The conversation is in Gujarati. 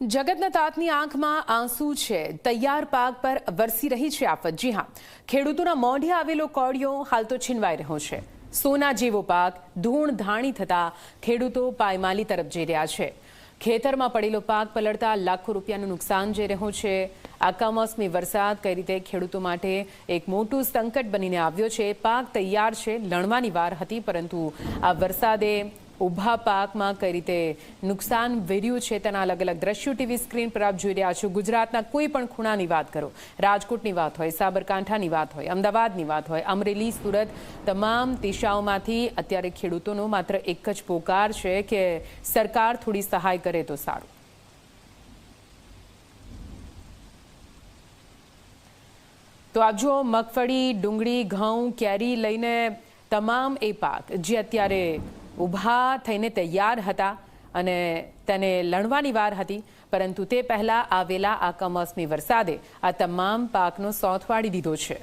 જગતના તાતની આંખમાં આંસુ છે। તૈયાર પાક પર વરસી રહી છે આફત। જી હા, ખેડૂતોના મોઢે આવેલો કોળિયો હાલ તો છીનવાઈ રહ્યો છે। સોના જેવો પાક ધૂળ ધાણી થતા ખેડૂતો પાયમાલી તરફ જઈ રહ્યા છે। ખેતરમાં પડેલો પાક પલળતા લાખો રૂપિયાનું નુકસાન જઈ રહ્યું છે। આ કમોસમી વરસાદ કઈ રીતે ખેડૂતો માટે એક મોટું સંકટ બનીને આવ્યો છે। પાક તૈયાર છે, લણવાની વાર હતી, પરંતુ આ વરસાદે ઊભા પાકમાં કઈ રીતે નુકસાન વેર્યું છે તેના અલગ અલગ દ્રશ્યો ટીવી સ્ક્રીન પર આપ જોઈ રહ્યા છો। ગુજરાતના કોઈ પણ ખૂણાની વાત કરો, રાજકોટની વાત હોય, સાબરકાંઠાની વાત હોય, અમદાવાદની વાત હોય, અમરેલી, સુરત, તમામ દિશાઓમાંથી અત્યારે ખેડૂતોનો માત્ર એક જ પોકાર છે કે સરકાર થોડી સહાય કરે તો સારું। તો આપ જુઓ, મગફળી, ડુંગળી, ઘઉં, કેરી લઈને તમામ એ પાક જે અત્યારે ઊભા થઈને તૈયાર હતા અને તેને લણવાની વાર હતી, પરંતુ તે પહેલાં આવેલા આ કમોસમી વરસાદે આ તમામ પાકનો સોથ વાળી દીધો છે।